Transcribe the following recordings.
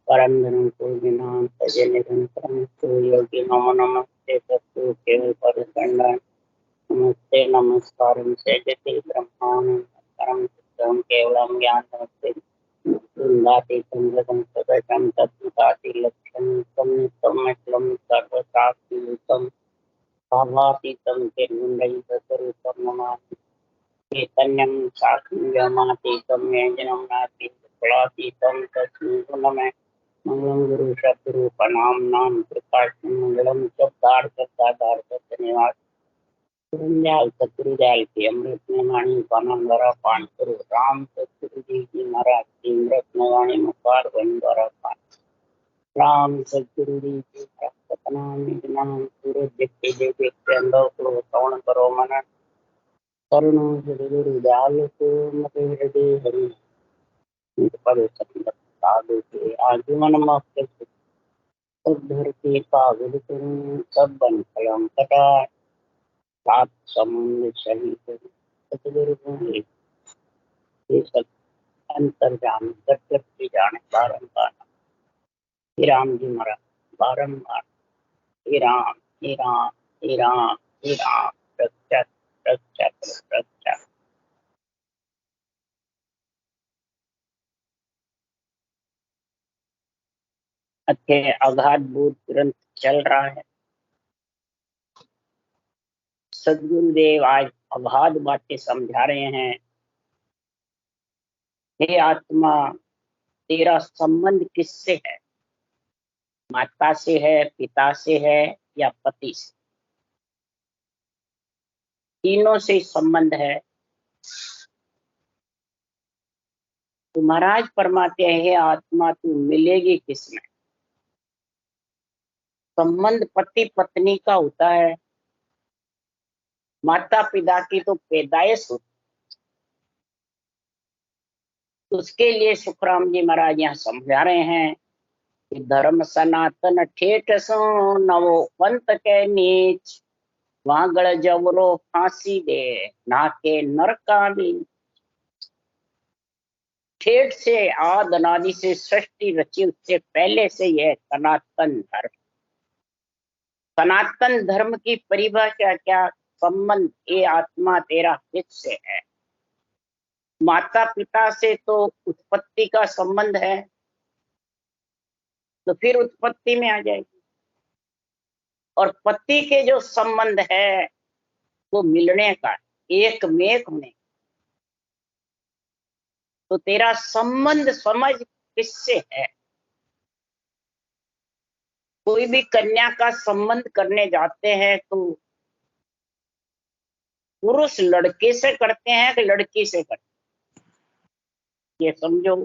परम धर्म को विनाम तजे निरंतरम तो योगी नमो नमस्ते तत्व केवल पर दंडन नमस्ते नमस्कार से जति ब्रह्मांड परम सिद्धम केवलम ज्ञान नमस्ते वृंदातीतम जगम सदशम तत्वताति लक्ष्यम नित्यम सर्वशास्त्रयुतम भावातीतम निर्गुण्डं स्वरूपम नमामि चैतन्यं शास्त्रमातीतम व्यंजनम नास्ति फलातीतम तस्मै गुणमय मंगलम गुरु शब्दरूपनाम नाम प्रकाशम मंगलम शब्दार्थ निवास गुरुंजाल सतगुरुजाल की अमृत में वाणी पानम द्वारा पान करो राम सतगुरु जी की महाराज की अमृत में वाणी मुखार बन द्वारा पान राम सतगुरु जी की सतनाम नाम सूरज देखते देखते अंधों को श्रवण करो मन करुणा सतगुरु दयालु को मत हृदय हरि पद संगत साधु के आजीवन मस्त सब धरती पावन करूं सब बन कलम कटा सात समुद्र सही करूं सतगुरु को ये सब अंतर जान जब की जाने बारंबार हे राम जी महाराज बारंबार हे राम हे राम हे राम हे राम रक्षक रक्षक रक्षक। अच्छे अगाध बोध ग्रंथ चल रहा है। सदगुरुदेव आज अगाध बातें समझा रहे हैं। हे आत्मा तेरा संबंध किससे है? माता से है, पिता से है या पति से? तीनों से संबंध है। तो महाराज फरमाते हैं हे आत्मा तू मिलेगी किसमें? संबंध पति पत्नी का होता है। माता पिता की तो पैदाइश होती, उसके लिए सुखराम जी महाराज यहाँ समझा रहे हैं कि धर्म सनातन ठेठ सो नवो पंत के नीच वागड़ जवरो फांसी दे ना के नरका भी। ठेठ से आद अनादि से सृष्टि रची, उससे पहले से यह सनातन धर्म। सनातन धर्म की परिभाषा क्या? संबंध ये आत्मा तेरा किससे है? माता पिता से तो उत्पत्ति का संबंध है, तो फिर उत्पत्ति में आ जाएगी। और पति के जो संबंध है वो मिलने का, एक मेक होने। तो तेरा संबंध समझ किससे है? कोई भी कन्या का संबंध करने जाते हैं तो पुरुष लड़के से करते हैं कि लड़की से करते हैं? ये समझो।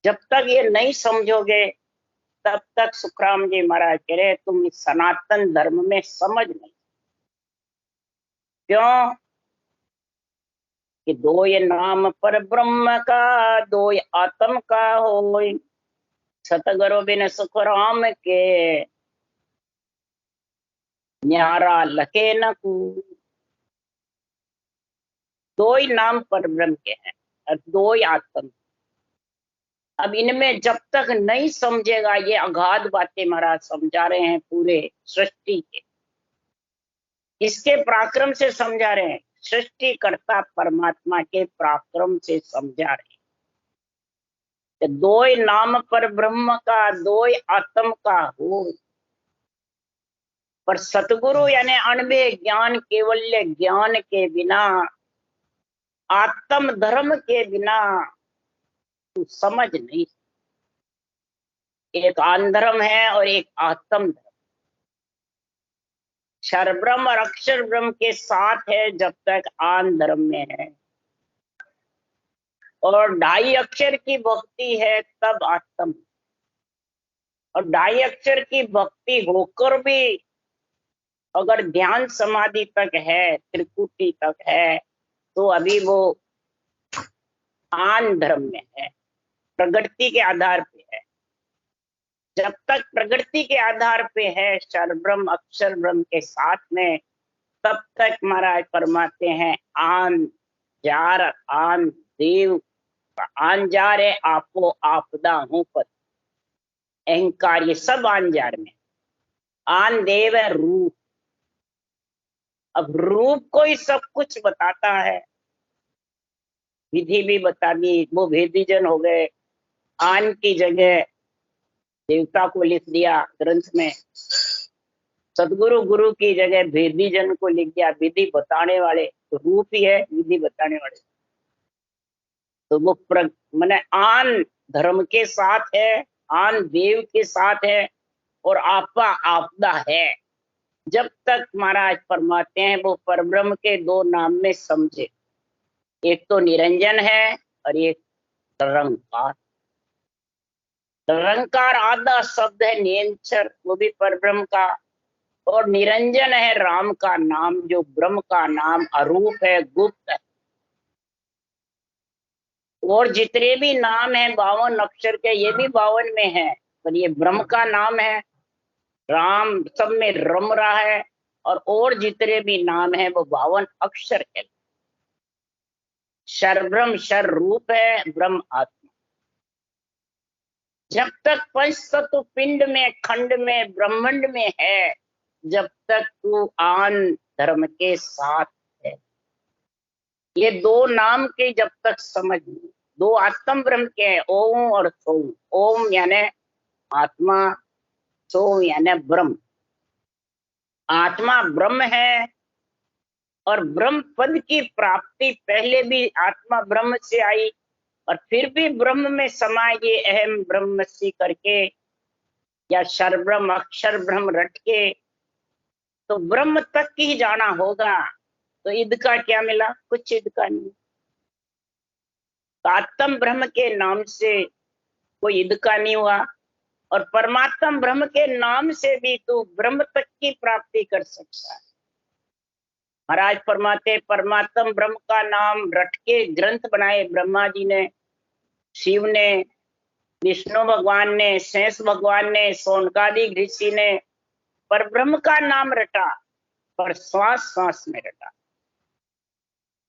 जब तक ये नहीं समझोगे तब तक सुखराम जी महाराज कह रहे तुम इस सनातन धर्म में समझ नहीं। क्यों? कि दो ये नाम पर ब्रह्म का, दो ये आत्म का हो, सतगुरु बिन सुखराम के न्यारा लखे न कू। दो ही नाम पर ब्रह्म के हैं और दो ही आत्म। अब इनमें जब तक नहीं समझेगा, ये अगाध बातें महाराज समझा रहे हैं पूरे सृष्टि के, इसके पराक्रम से समझा रहे हैं। सृष्टिकर्ता परमात्मा के पराक्रम से समझा रहे हैं। दो ही नाम पर ब्रह्म का, दो ही आत्म का हो। पर सतगुरु यानी अणबे ज्ञान, केवल्य ज्ञान के बिना, आत्म धर्म के बिना तू समझ नहीं। एक आन धर्म है और एक आत्म धर्म। क्षर ब्रह्म और अक्षर ब्रह्म के साथ है जब तक आन धर्म में है, और ढाई अक्षर की भक्ति है तब आत्म। और ढाई अक्षर की भक्ति होकर भी अगर ध्यान समाधि तक है, त्रिकुटी तक है, तो अभी वो आन धर्म में है, प्रगति के आधार पे है। जब तक प्रगति के आधार पे है क्षर ब्रह्म अक्षर ब्रह्म के साथ में, तब तक महाराज फरमाते हैं आन जार आन देव आन जा रे आपो आपदा हूं पर। अहंकार, ये सब आन जार में। आन देव है रूप। अब रूप को ही सब कुछ बताता है, विधि भी बता दी, वो भेदी जन हो गए। आन की जगह देवता को लिख दिया ग्रंथ में, सदगुरु गुरु की जगह भेदी जन को लिख दिया, विधि बताने वाले। तो रूप ही है विधि बताने वाले। तो वो मैंने आन धर्म के साथ है, आन देव के साथ है, और आपा आपदा है। जब तक महाराज फरमाते हैं वो परब्रह्म के दो नाम में समझे, एक तो निरंजन है और एक निरंकार। निरंकार आधा शब्द है निरंतर, वो भी परब्रह्म का, और निरंजन है राम का नाम, जो ब्रह्म का नाम अरूप है, गुप्त है। और जितने भी नाम है 52 अक्षर के, ये भी 52 में है, पर ये ब्रह्म का नाम है। राम सब में रम रहा है, और जितने भी नाम है वो 52 अक्षर के। शर ब्रह्म, शर रूप है, ब्रह्म आत्मा। जब तक पंच तत्व पिंड में, खंड में, ब्रह्मांड में है, जब तक तू आन धर्म के साथ है। ये दो नाम के जब तक समझ, दो आत्म ब्रह्म के हैं, ओम और सोम। ओम यानी आत्मा, सोम यानी ब्रह्म। आत्मा ब्रह्म है, और ब्रह्म पद की प्राप्ति पहले भी आत्मा ब्रह्म से आई, और फिर भी ब्रह्म में समाये, ये अहम ब्रह्मसी करके, या शर ब्रह्म अक्षर ब्रह्म रट के, तो ब्रह्म तक ही जाना होगा। तो ईद का क्या मिला? कुछ ईद का नहीं। तो आत्म ब्रह्म के नाम से कोई ईद का नहीं हुआ, और परमात्म ब्रह्म के नाम से भी तू ब्रह्म तक की प्राप्ति कर सकता है। महाराज फरमाते, परमात्म ब्रह्म का नाम रट के ग्रंथ बनाए ब्रह्मा जी ने, शिव ने, विष्णु भगवान ने, शेष भगवान ने, सोनकादिक ऋषि ने, पर ब्रह्म का नाम रटा, पर श्वास श्वास में रटा।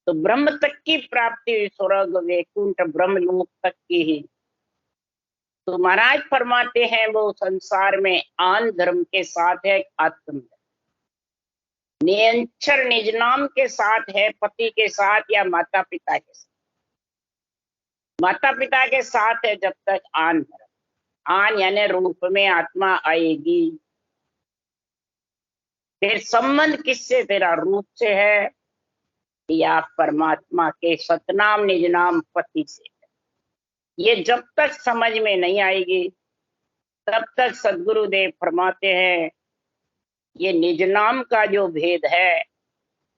तो ब्रह्म तक की प्राप्ति स्वर्ग वैकुंठ ब्रह्मलोक तक की ही। तो महाराज फरमाते हैं वो संसार में आन धर्म के साथ है आत्म, निरंतर निज नाम के साथ है, पति के साथ या माता पिता के साथ। माता पिता के साथ है जब तक आन धर्म। आन यानी रूप में आत्मा आएगी। फिर संबंध किससे तेरा? रूप से है या परमात्मा के सतनाम निज नाम पति से। ये जब तक समझ में नहीं आएगी, तब तक सदगुरुदेव फरमाते हैं ये निज नाम का जो भेद है,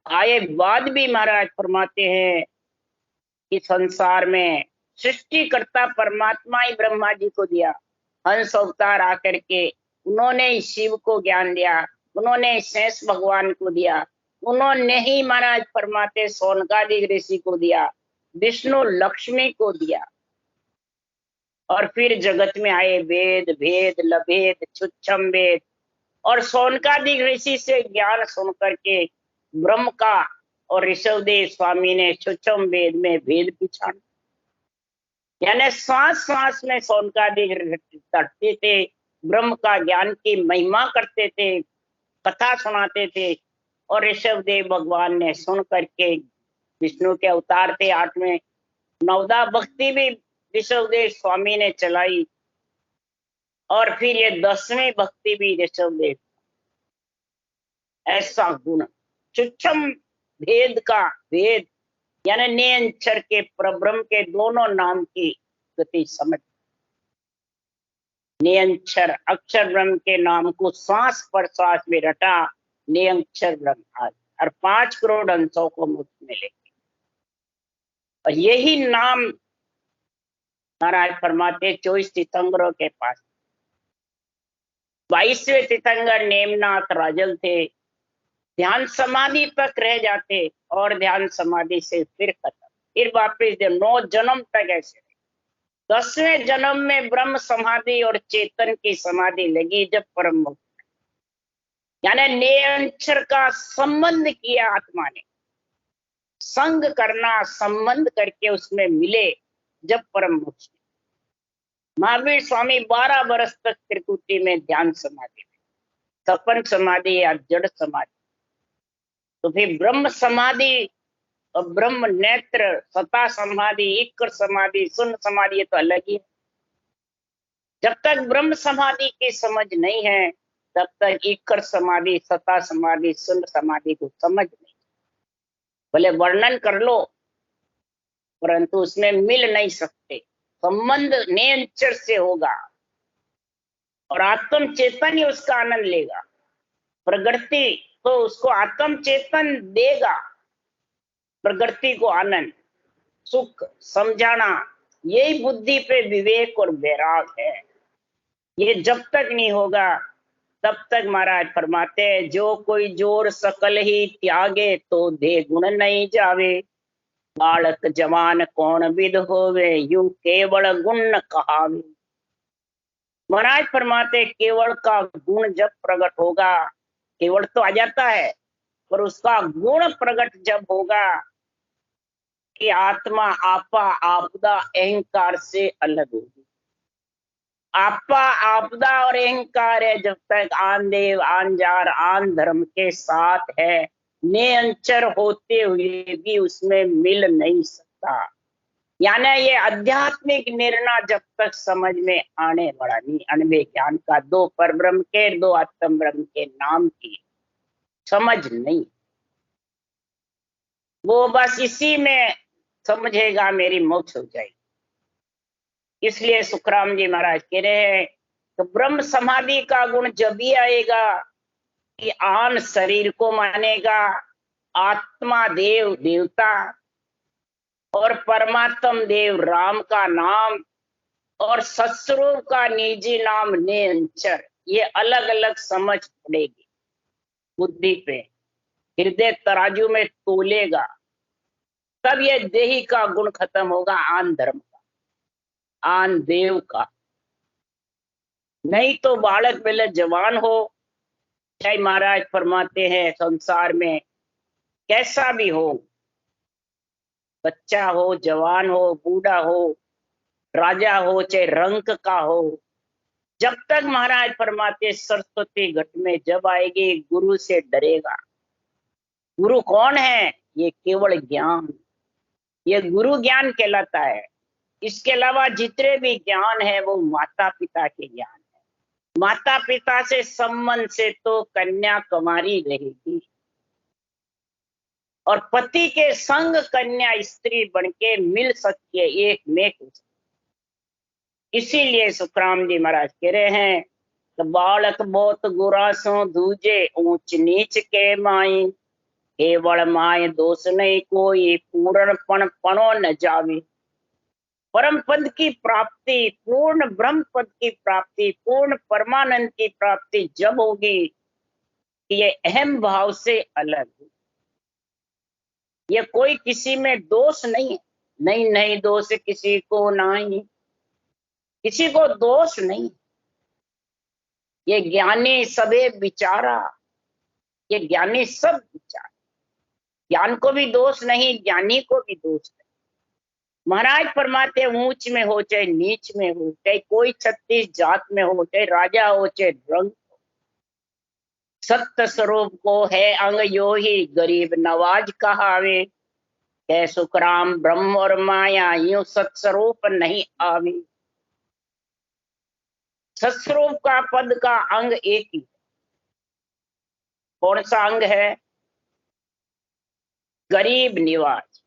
आए बाद भी महाराज फरमाते हैं कि संसार में सृष्टिकर्ता परमात्मा ही ब्रह्मा जी को दिया। हंस अवतार आकर के उन्होंने शिव को ज्ञान दिया, उन्होंने शेष भगवान को दिया, उन्होंने ही महाराज फरमाते सोनकादिक ऋषि को दिया, विष्णु लक्ष्मी को दिया। और फिर जगत में आए वेद, भेद, लभेद, छुच्छम वेद, और सोनकादिक ऋषि से ज्ञान सुन करके ब्रह्म का और ऋषभदेव स्वामी ने छुच्छम वेद में भेद पिछाड़ा। यानी सांस सांस में सोनकादिक करते थे, ब्रह्म का ज्ञान की महिमा करते थे, कथा सुनाते थे, और ऋषभदेव भगवान ने सुन करके, विष्णु के अवतार थे 8वें, 9दा भक्ति भी ऋषभदेव स्वामी ने चलाई, और फिर ये 10वीं भक्ति भी ऋषभदेव। ऐसा गुण सूक्ष्म भेद का भेद, यानी निरंतर के परब्रह्म के दोनों नाम की गति समझ। निरंतर अक्षर ब्रह्म के नाम को सांस पर सांस में रटा, निरंतर ब्रह्म आज, और 5 करोड़ अंशों को मुफ्त में लेके। और यही नाम महाराज फरमाते 24 तीर्थंकरों के पास। 22वें तीर्थंकर नेमनाथ राजल थे, ध्यान समाधि तक रह जाते, और ध्यान समाधि से फिर खत्म, फिर वापिस 9 जन्म तक ऐसे। 10वें जन्म में ब्रह्म समाधि और चेतन की समाधि लगी, जब परम मुक्त, यानी निरंतर का संबंध किया आत्मा ने, संग करना, संबंध करके उसमें मिले, जब परम मुक्त। महावीर स्वामी 12 वर्ष तक त्रिकुटी में ध्यान समाधि में, सपन समाधि या जड़ समाधि। तो फिर ब्रह्म समाधि और ब्रह्म नेत्र, सता समाधि, इक्र समाधि, शून्य समाधि, ये तो अलग ही है। जब तक ब्रह्म समाधि की समझ नहीं है तब तक इक्र समाधि, सता समाधि, शून्य समाधि को समझ नहीं। भले वर्णन कर लो परंतु उसमें मिल नहीं सकते। संबंध नेचर से होगा और आत्म चेतन ही उसका आनंद लेगा। प्रकृति तो उसको आत्म चेतन देगा, प्रकृति को आनंद, सुख समझाना, यही बुद्धि पे विवेक और वैराग है। ये जब तक नहीं होगा तब तक महाराज फरमाते हैं, जो कोई जोर सकल ही त्यागे तो दे गुण नहीं जावे। बालक जवान कौन विद होवे, यूं केवल गुण न कहावे। महाराज फरमाते केवल का गुण जब प्रकट होगा, केवल तो आ जाता है पर उसका गुण प्रकट जब होगा कि आत्मा आपा आपदा अहंकार से अलग होगी। आपा आपदा और अहंकार है जब तक आन देव आन जार आन धर्म के साथ है, निरंतर होते हुए भी उसमें मिल नहीं सकता। यानी ये आध्यात्मिक निर्णय जब तक समझ में आने वाला नहीं, अनबे ज्ञान का, दो पर ब्रह्म के दो आत्म ब्रह्म के नाम की समझ नहीं, वो बस इसी में समझेगा मेरी मोक्ष हो जाएगी। इसलिए सुखराम जी महाराज कह रहे हैं तो ब्रह्म समाधि का गुण जब भी आएगा कि आन शरीर को मानेगा, आत्मा देव देवता और परमात्म देव राम का नाम और सत्स्वरूप का निजी नाम निरंतर, ये अलग अलग समझ पड़ेगी बुद्धि पे, हृदय तराजू में तोलेगा, तब ये देही का गुण खत्म होगा, आन धर्म का, आन देव का। नहीं तो बालक पहले जवान हो, चाहे महाराज फरमाते हैं संसार में कैसा भी हो, बच्चा हो, जवान हो, बूढ़ा हो, राजा हो, चाहे रंक का हो, जब तक महाराज फरमाते सरस्वती घट में जब आएगी गुरु से डरेगा। गुरु कौन है? ये केवल ज्ञान, ये गुरु ज्ञान कहलाता है। इसके अलावा जितने भी ज्ञान है वो माता पिता के ज्ञान है। माता पिता से संबंध से तो कन्या कुमारी रहेगी और पति के संग कन्या स्त्री बनके मिल सकती है, एक में कुछ। इसीलिए सुखराम जी महाराज कह रहे हैं तो बालक बहुत गुरासों दूजे, ऊंच नीच के माई, केवल माए दोष नहीं कोई, पूर्णपण पणो न जावे। परम पद की प्राप्ति, पूर्ण ब्रह्म पद की प्राप्ति, पूर्ण परमानंद की प्राप्ति जब होगी, ये अहम भाव से अलग, ये कोई किसी में दोष नहीं है। नहीं नहीं दोष किसी को नहीं, किसी को दोष नहीं। ये ज्ञानी सबे विचारा, ये ज्ञानी सब विचार, ज्ञान को भी दोष नहीं, ज्ञानी को भी दोष नहीं। महाराज फरमाते ऊंच में हो चाहे नीच में हो, चाहे कोई 36 जात में हो, चाहे राजा हो चाहे रंग, सत्य स्वरूप को है अंग यो ही गरीब नवाज कहावे। कह सुखराम ब्रह्म और माया यूं सत्स्वरूप नहीं आवे। सत्स्वरूप का पद का अंग एक ही, कौन सा अंग है? गरीब निवाज।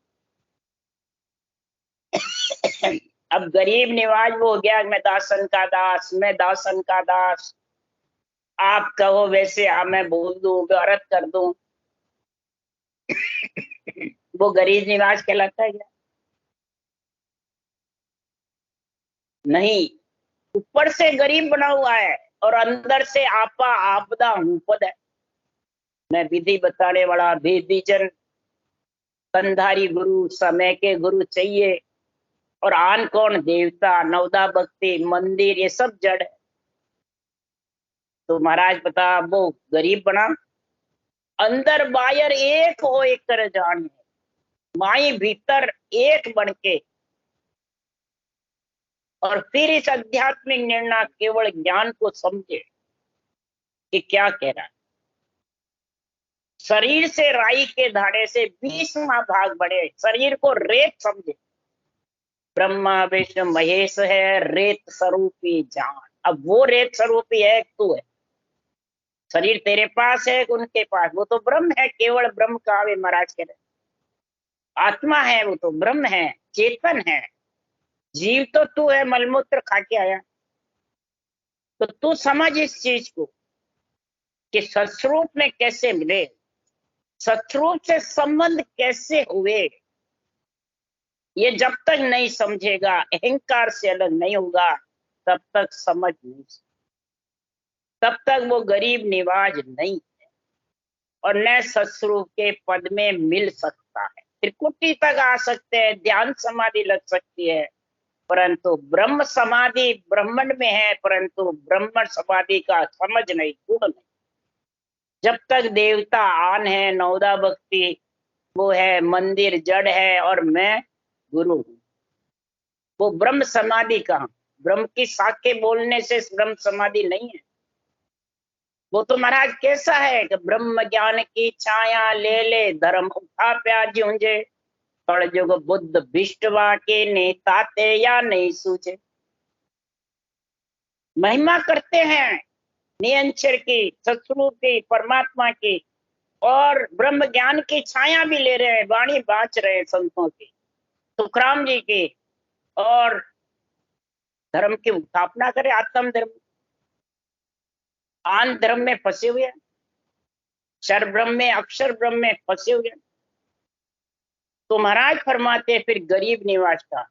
अब गरीब निवाज वो हो गया, मैं दासन का दास, मैं दासन का दास, आप कहो वैसे मैं बोल दूं, व्रत कर दूं, वो गरीब निवाज कहलाता है क्या? नहीं, ऊपर से गरीब बना हुआ है और अंदर से आपा आपदा पद है। मैं विधि बताने वाला विधिजन, कंधारी गुरु, समय के गुरु चाहिए। और आन कौन? देवता, नवदा भक्ति, मंदिर, ये सब जड़ है। तो महाराज बता वो गरीब बना, अंदर बाहर एक हो एक कर जान, माई भीतर एक बन के और फिर इस आध्यात्मिक निर्णय केवल ज्ञान को समझे कि क्या कह रहा है। शरीर से राई के धाड़े से 20वां भाग बढ़े, शरीर को रेत समझे। ब्रह्मा विष्णु महेश है, रेत स्वरूपी जान। अब वो रेत स्वरूपी है, तू है। शरीर तेरे पास है, उनके पास, वो तो ब्रह्म है, केवल ब्रह्म का वे महाराज कह रहे। आत्मा है, वो तो ब्रह्म है, चेतन है। जीव तो तू है, मलमूत्र खा के आया। तो तू समझ इस चीज को कि सत्स्वरूप में कैसे मिले, सत्स्वरूप से संबंध कैसे हुए। ये जब तक नहीं समझेगा, अहंकार से अलग नहीं होगा, तब तक समझ नहीं, तब तक वो गरीब निवाज नहीं है और न सत्स्वरूप के पद में मिल सकता है। त्रिकुटी तक आ सकते हैं, ध्यान समाधि लग सकती है, परंतु ब्रह्म समाधि ब्रह्मंड में है, परंतु ब्रह्मण समाधि का समझ नहीं, गुण नहीं। जब तक देवता आन है, नौदा भक्ति वो है, मंदिर जड़ है और मैं गुरु हूं, वो ब्रह्म समाधि कहां। ब्रह्म की साखे बोलने से ब्रह्म समाधि नहीं है। वो तो महाराज कैसा है कि ब्रह्म ज्ञान की छाया ले ले, धर्म उठा प्याज ऊंझे, कलयुग बुद्ध विष्टवा के नेता ते या नहीं सूझे। महिमा करते हैं नियंचर की, सत्स्वरूप की, परमात्मा की, और ब्रह्म ज्ञान की छाया भी ले रहे हैं, वाणी बांच रहे हैं संतों की, सुखराम जी की, और धर्म की स्थापना करे, आत्म धर्म। आन धर्म में फंसे हुए हैं, क्षर ब्रह्म में, अक्षर ब्रह्म में फंसे हुए हैं। तो महाराज फरमाते फिर गरीब निवास का,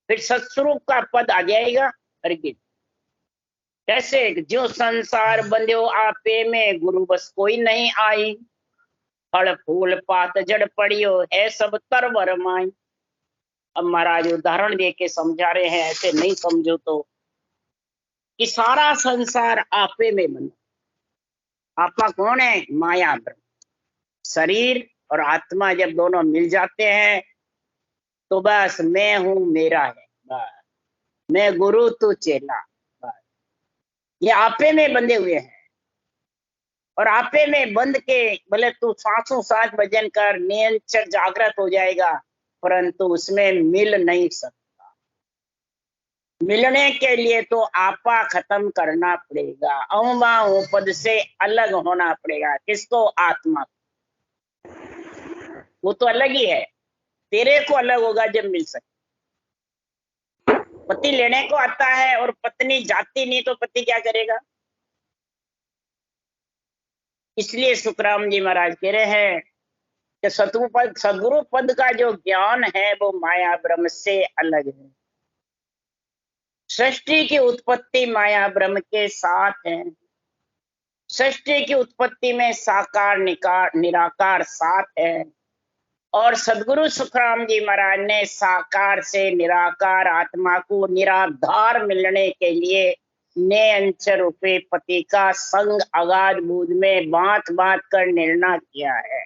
फिर सत्स्वरूप का पद आ जाएगा। अर्गित कैसे, जो संसार बंध्यो आपे में, गुरु बस कोई नहीं आई, फल फूल पात जड़ पड़ियो है सब तरवर माई। अब महाराज उदाहरण दे के समझा रहे हैं, ऐसे नहीं समझो तो, कि सारा संसार आपे में बना। आपा कौन है? माया ब्रह्म। शरीर और आत्मा जब दोनों मिल जाते हैं तो बस मैं हूं, मेरा है, बस मैं गुरु तू चेला, बस ये आपे में बंधे हुए हैं। और आपे में बंध के भले तू सांसों सांस भजन कर, नियंत्रण जागृत हो जाएगा, परंतु उसमें मिल नहीं सकता। मिलने के लिए तो आपा खत्म करना पड़ेगा, अहम पद से अलग होना पड़ेगा। किसको? आत्मा। वो तो अलग ही है, तेरे को अलग होगा जब मिल सके। पति लेने को आता है और पत्नी जाती नहीं तो पति क्या करेगा? इसलिए सुखराम जी महाराज कह रहे हैं कि सदगुरु पद का जो ज्ञान है वो माया ब्रह्म से अलग है। सृष्टि की उत्पत्ति माया ब्रह्म के साथ है। सृष्टि की उत्पत्ति में साकार निराकार साथ है। और सदगुरु सुखराम जी महाराज ने साकार से निराकार आत्मा को निराधार मिलने के लिए ने अंश रूपे पति का संग अगाध बूझ में बांट बांट कर निर्णय किया है।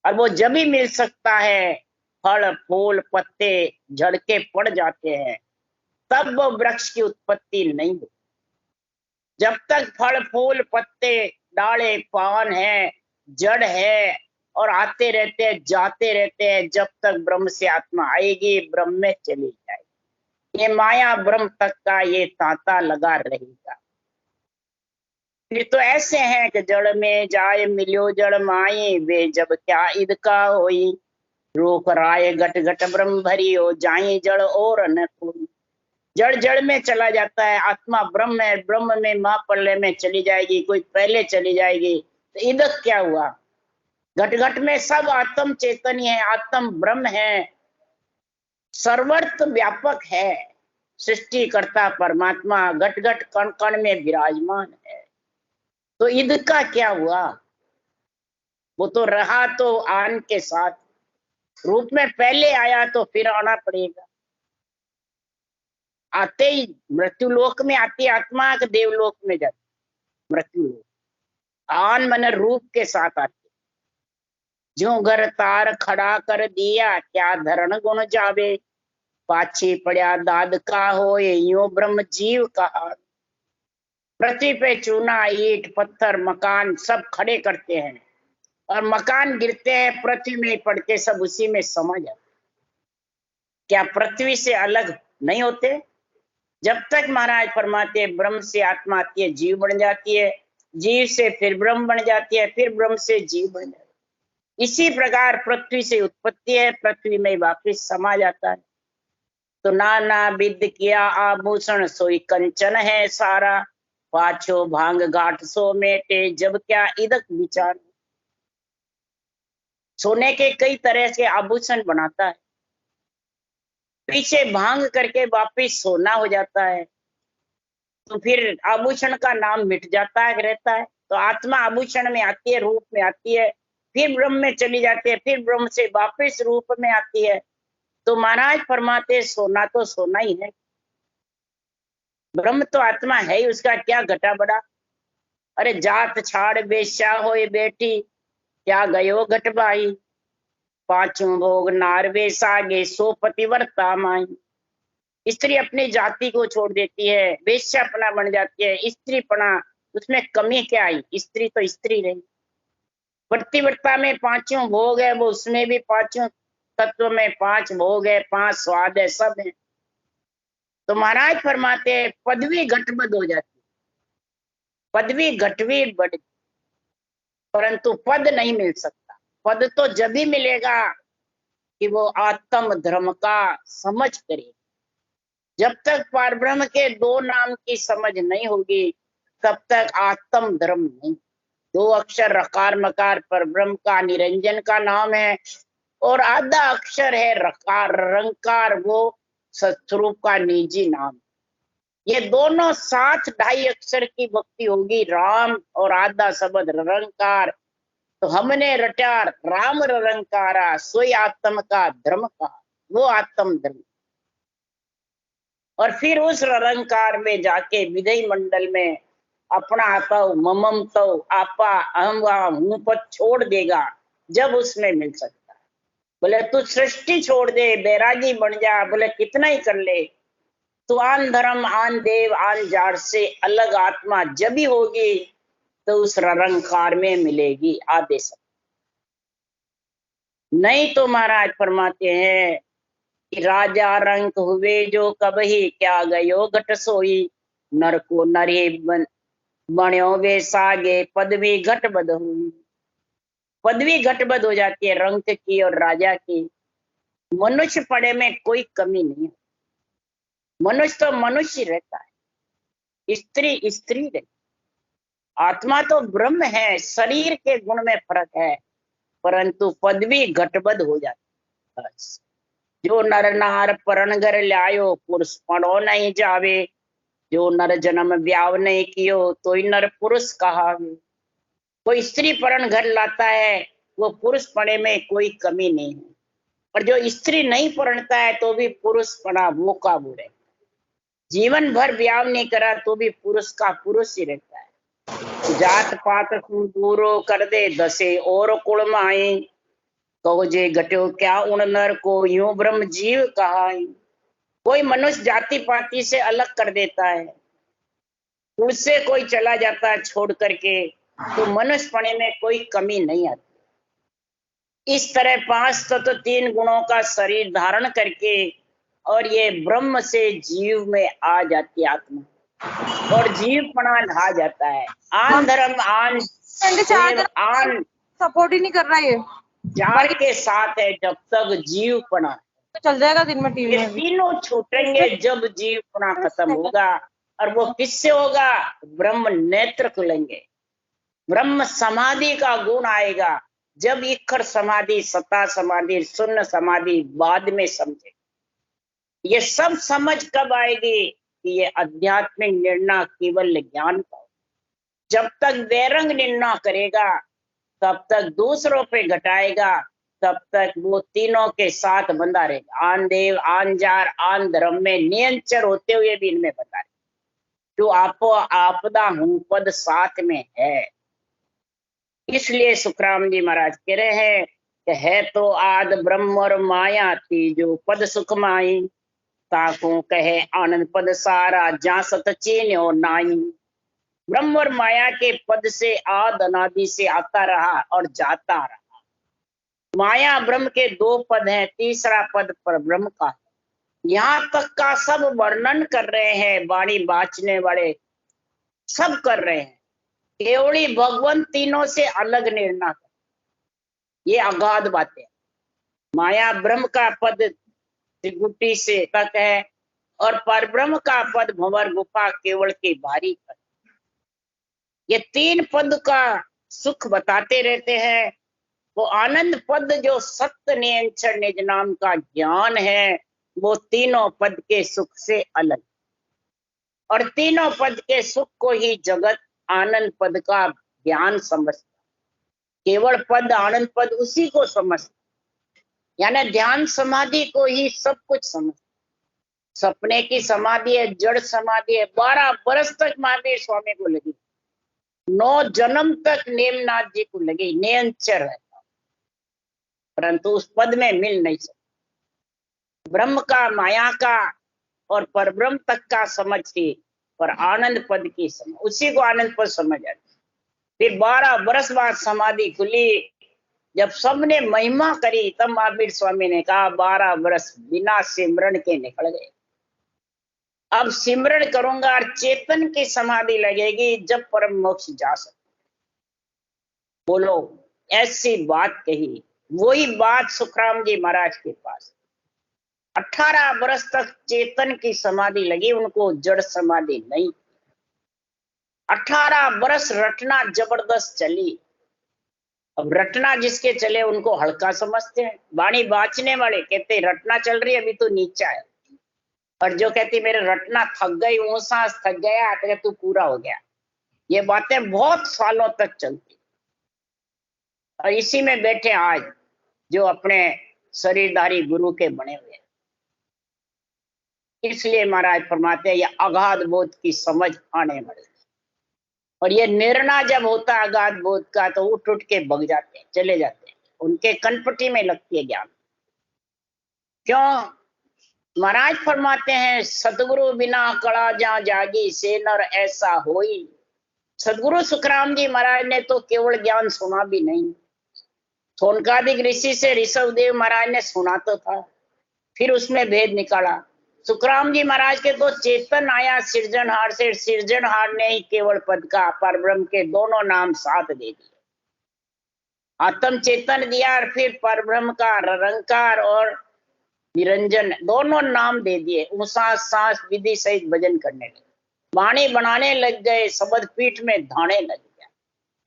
और वो जब ही मिल सकता है, फल फूल पत्ते झड़ के पड़ जाते हैं, तब वो वृक्ष की उत्पत्ति नहीं हो। जब तक फल फूल पत्ते डाले पान है, जड़ है, और आते रहते हैं जाते रहते हैं, जब तक ब्रह्म से आत्मा आएगी ब्रह्म में चली जाएगी। ये माया ब्रह्म तक का ये तांता लगा रहेगा। फिर तो ऐसे हैं कि जड़ में जाए मिलियो जड़ माई, वे जब क्या ईद का होई, रूप राय घट घट ब्रह्म भरी हो जाए जड़ और न कोई। जड़ जड़ में चला जाता है, आत्मा ब्रह्म है, ब्रह्म में मां प्रलय में चली जाएगी, कोई पहले चली जाएगी, तो ईदक क्या हुआ? घट घट में सब आत्म चैतन्य है, आत्म ब्रह्म है, सर्वत्र व्यापक है, सृष्टिकर्ता परमात्मा घट घट कण कण में विराजमान है। तो ईद का क्या हुआ? वो तो रहा तो आन के साथ, रूप में पहले आया तो फिर आना पड़ेगा। आते ही मृत्यु लोक में आती आत्मा के देवलोक में जाती मृत्यु लोक, आन मन रूप के साथ आती। जो घर तार खड़ा कर दिया, क्या धरण गुण जावे, पाछी पड़ा दाद का हो यूं ब्रह्म जीव कहा। पृथ्वी पे चूना ईंट पत्थर मकान सब खड़े करते हैं और मकान गिरते हैं पृथ्वी में पड़ते सब उसी में समा जाते। क्या पृथ्वी से अलग नहीं होते? जब तक महाराज फरमाते ब्रह्म से आत्मा आती है जीव बन जाती है, जीव से फिर ब्रह्म बन जाती है, फिर ब्रह्म से जीव बन जाती है। इसी प्रकार पृथ्वी से उत्पत्ति है, पृथ्वी में वापिस समा जाता है। तो नाना विद किया आभूषण सोई कंचन है सारा, पाछो भांग गांठ सो मेटे जब क्या इदक विचार। सोने के कई तरह के आभूषण बनाता है, पीछे भांग करके वापिस सोना हो जाता है, तो फिर आभूषण का नाम मिट जाता है, रहता है। तो आत्मा आभूषण में आती है, रूप में आती है, फिर ब्रह्म में चली जाती है, फिर ब्रह्म से वापिस रूप में आती है। तो महाराज फरमाते सोना तो सोना ही है, ब्रह्म तो आत्मा है ही, उसका क्या घटा बड़ा। अरे जात छाड़ बेश्या होए बेटी क्या गयो घट भाई, पांचों भोग नार वे सागे सो पतिव्रता माई। स्त्री अपनी जाति को छोड़ देती है, वेश्यापना बन जाती है, स्त्रीपना, उसमें कमी क्या आई? स्त्री तो स्त्री रही। पतिव्रता में पांचों भोग है, वो उसमें भी पांचों तत्व में पांच भोग है, पांच स्वाद है, सब है। तो महाराज फरमाते हैं पदवी घटबद हो जाती है, पदवी घटवी बढ़, परंतु पद नहीं मिल सकता। पद तो जब ही मिलेगा कि वो आत्म धर्म का समझ करे। जब तक परब्रह्म के दो नाम की समझ नहीं होगी तब तक आत्म धर्म नहीं। दो अक्षर रकार मकार परब्रह्म का निरंजन का नाम है, और आधा अक्षर है रकार रंकार, वो सतस्वरूप का निजी नाम। ये दोनों साथ ढाई अक्षर की भक्ति होगी, राम और आधा शब्द रंकार। तो हमने रटा राम रंकारा सोई आत्म का धर्म का, वो आत्म धर्म। और फिर उस रंकार में जाके विधेय मंडल में अपना आता ममम तो आपा अहम हूं पद छोड़ देगा, जब उसमें मिल सकता है। बोले तू सृष्टि छोड़ दे, बैरागी बन जा, बोले कितना ही कर ले, तो आन धर्म आन देव आन जाड़ से अलग आत्मा जब ही होगी तो उस रंकार में मिलेगी आदेश। नहीं तो महाराज फरमाते हैं कि राजा रंक हुए जो कबही क्या गयो घट सोई, नर को नरे बण्यो वे सागे पदवी घटबद हुई। पदवी घटबद हो जाती है रंक की और राजा की। मनुष्य पड़े में कोई कमी नहीं है, मनुष्य तो मनुष्य रहता है, स्त्री स्त्री रहती, आत्मा तो ब्रह्म है, शरीर के गुण में फर्क है, परंतु पदवी घटबद हो जाती है। जो नर नार परण घर लायो पुरुष पड़ो नहीं जावे, जो नर जन्म ब्याव नहीं कियो तो नर पुरुष कहावे। कोई स्त्री परण घर लाता है वो पुरुष पड़े में कोई कमी नहीं है, और जो स्त्री नहीं परणता है तो भी पुरुष पड़ा वो का वो रहता है। जीवन भर ब्याह नहीं करा तो भी पुरुष का पुरुष ही रहता है। जात पात दूरो कर दे दसे और कुल माई, कहो जे घट्यो क्या उन नर को यूं ब्रह्म जीव कहाई। कोई मनुष्य जाति पाति से अलग कर देता है, उससे कोई चला जाता है छोड़ करके, तो मनुष्यपणे में कोई कमी नहीं आती। इस तरह पांच तत्व तीन गुणों का शरीर धारण करके और ये ब्रह्म से जीव में आ जाती आत्मा, और जीवपणा ढा जाता है। आन धर्म आन देव आन सपोर्ट ही नहीं कर रहा ये जाड़ के साथ है जब तक जीवपणा, तो चल जाएगा दिन में टीवी ये में भी। तीनों छूटेंगे जब जीवपणा खत्म होगा। और वो किससे होगा? ब्रह्म नेत्र खुलेंगे, ब्रह्म समाधि का गुण आएगा। जब इखर समाधि सता समाधि शून्य समाधि बाद में समझे। ये सब समझ कब आएगी कि ये आध्यात्मिक निर्णय केवल ज्ञान का। जब तक वैरंग निर्णय करेगा तब तक दूसरों पे घटाएगा, तब तक वो तीनों के साथ बंधा रहेगा। आन देव आन जार आन धर्म में नियंचर होते हुए भी इनमें बता रहे जो आपो आपदा हूं पद साथ में है। इसलिए सुखराम जी महाराज कह रहे हैं कि है तो आद ब्रह्म और माया थी जो पद सुख माई, ताको कहे आनंद पद सारा जा सत चीन्यो नाई। ब्रह्म और माया के पद से आद अनादि से आता रहा और जाता रहा। माया ब्रह्म के दो पद हैं, तीसरा पद पर ब्रह्म का है। यहाँ तक का सब वर्णन कर रहे हैं, वाणी बाचने वाले सब कर रहे हैं। केवली भगवान तीनों से अलग निर्णय कर, ये अगाध बातें। माया ब्रह्म का पद त्रिगुटी से तक है और परब्रह्म का पद भंवर गुफा केवल की बारी पर। ये तीन पद का सुख बताते रहते हैं। वो आनंद पद जो सत्य नियंत्रण निज नाम का ज्ञान है, वो तीनों पद के सुख से अलग। और तीनों पद के सुख को ही जगत आनंद पद का ज्ञान समझता। केवल पद आनंद पद उसी को समझता, यानी ध्यान समाधि को ही सब कुछ समझता। सपने की समाधि है, जड़ समाधि है। 12 वर्ष तक महावीर स्वामी को लगी, 9 जन्म तक नेमनाथ जी को लगी, नियंचर रहता, परंतु उस पद में मिल नहीं सकता। ब्रह्म का, माया का और परब्रह्म तक का समझ थी, पर आनंद पद की समझ, उसी को आनंद पद समझ आती। फिर 12 वर्ष बाद समाधि खुली। जब सबने महिमा करी तब महावीर स्वामी ने कहा 12 वर्ष बिना सिमरण के निकल गए, अब सिमरण करूंगा और चेतन की समाधि लगेगी, जब परम मोक्ष जा सकते। बोलो, ऐसी बात कही। वही बात सुखराम जी महाराज के पास 18 वर्ष तक चेतन की समाधि लगी, उनको जड़ समाधि नहीं। 18 वर्ष रटना जबरदस्त चली। अब रटना जिसके चले उनको हल्का समझते हैं। वाणी बाचने वाले कहते रटना चल रही है, अभी तो नीचा है। और जो कहती मेरे रटना थक गई, वो सांस थक गया, तो तू पूरा हो गया। ये बातें बहुत सालों तक चलती। और इसी में बैठे आज जो अपने शरीरधारी गुरु के बने हुए हैं। इसलिए महाराज फरमाते हैं ये अगाध बोध की समझ आने वाली। और ये निर्णय जब होता है अगाध बोध का, तो उठ उठ के भग जाते हैं, चले जाते हैं, उनके कनपटी में लगती है ज्ञान। क्यों? महाराज फरमाते हैं सतगुरु बिना कड़ा जा जागी, से नर ऐसा होई। सतगुरु सुखराम जी महाराज ने तो केवल ज्ञान सुना भी नहीं, सोनकादिक ऋषि से ऋषभ देव महाराज ने सुना तो था, फिर उसमें भेद निकाला। सुखराम जी महाराज के तो चेतन आया सृजनहार से, सृजनहार ने ही केवल पद का परब्रह्म के दोनों नाम साथ दे दिए। आत्म चेतन दिया और फिर परब्रह्म का रंकार और निरंजन दोनों नाम दे दिए। उसा सांस विधि सहित भजन करने लगे, वाणी बनाने लग गए, शब्द पीठ में धाने लग गया।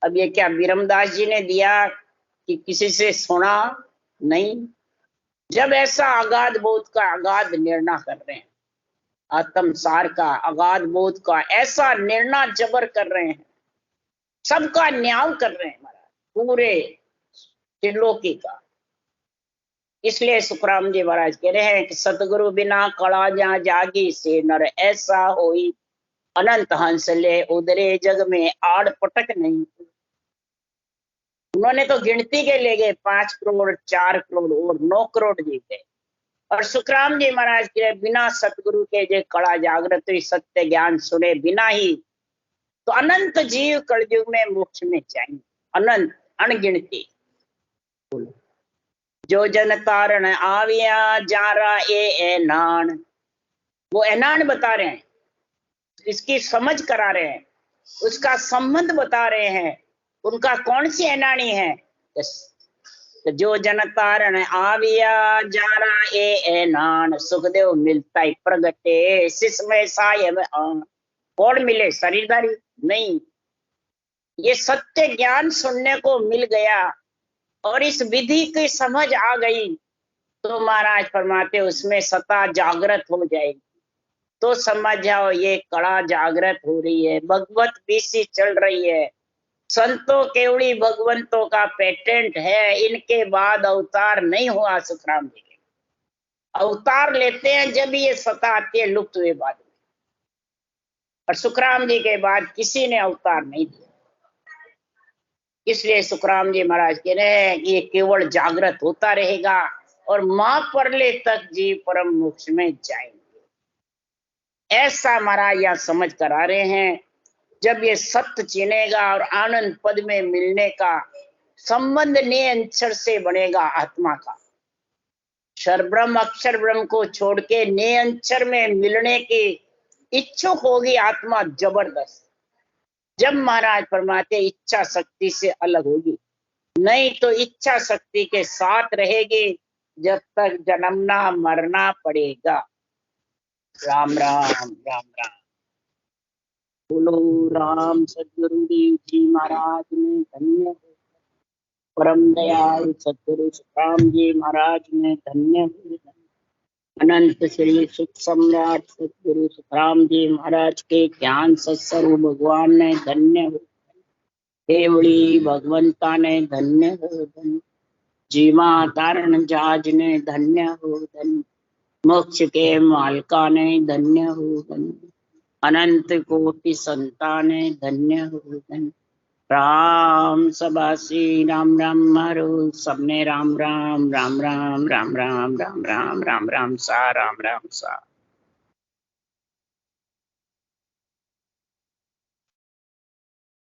अब ये क्या विरमदास जी ने दिया कि किसी से सुना? नहीं। जब ऐसा अगाध बोध का अगाध निर्णय कर रहे हैं, आत्मसार का अगाध बोध का ऐसा निर्णय जबर कर रहे हैं, सबका न्याय कर रहे हैं महाराज, पूरे त्रिलोकी का। इसलिए सुखराम जी महाराज कह रहे हैं कि सतगुरु बिना कड़ा जा जागी, से नर ऐसा होई। अनंत हंस ले उदरे जग में आड़ पटक नहीं। उन्होंने तो गिनती के ले गए 5 करोड़ 4 करोड़ और 9 करोड़ जीते। और सुखराम जी महाराज के बिना सतगुरु के जे कड़ा जागृत हुई, सत्य ज्ञान सुने बिना ही, तो अनंत जीव कलयुग में मोक्ष में जाएंगे, अनंत अनगिनती। जो जन तारण आविया जारा ए ऐनान, वो ऐनान बता रहे हैं, इसकी समझ करा रहे हैं, उसका संबंध बता रहे हैं। उनका कौन सी ऐनानी है? जो जन तारण आविया जारा ए ऐनान, सुखदेव मिलता ही प्रगटे सिसमय साय में आन। कौन मिले? शरीरधारी नहीं, ये सत्य ज्ञान सुनने को मिल गया और इस विधि की समझ आ गई, तो महाराज फरमाते उसमें सता जागृत हो जाएगी। तो समझ जाओ ये कड़ा जागृत हो रही है, भगवत बीसी चल रही है। संतों केवड़ी भगवंतों का पेटेंट है, इनके बाद अवतार नहीं हुआ। सुखराम जी के अवतार लेते हैं जब ये सता आती है, लुप्त हुए बाद में। और सुखराम जी के बाद किसी ने अवतार नहीं दिया। इसलिए सुखराम जी महाराज कह रहे हैं कि ये केवल जागृत होता रहेगा और मां परले तक जीव परम मोक्ष में जाएंगे। ऐसा महाराज यहाँ समझ कर आ रहे हैं। जब ये सत्य चिनेगा और आनंद पद में मिलने का संबंध निरंतर से बनेगा आत्मा का। क्षर ब्रह्म अक्षर ब्रह्म को छोड़ के निरंतर में मिलने की इच्छुक होगी आत्मा जबरदस्त। जब महाराज फरमाते इच्छा शक्ति से अलग होगी, नहीं तो इच्छा शक्ति के साथ रहेगी जब तक जन्मना मरना पड़ेगा। राम राम राम राम। बोलो राम सदगुरुदेव जी महाराज ने धन्य हो। परम दयाल सदगुरु सुखराम जी महाराज ने धन्य हो। अनंत श्री सुख सम्राट सदगुरु सुखराम जी महाराज के ज्ञान सत्स्वरूप भगवान ने धन्य हो। देवड़ी भगवंता ने धन्य हो धन्य। जीवा तारण जहाज ने धन्य हो धन्य। मोक्ष के मालका ने धन्य हो धन्य। अनंत कोटि संताने धन्य हो धन्य। राम सबासी राम राम मारो सबने राम राम राम राम राम राम राम राम राम राम सा राम राम सा।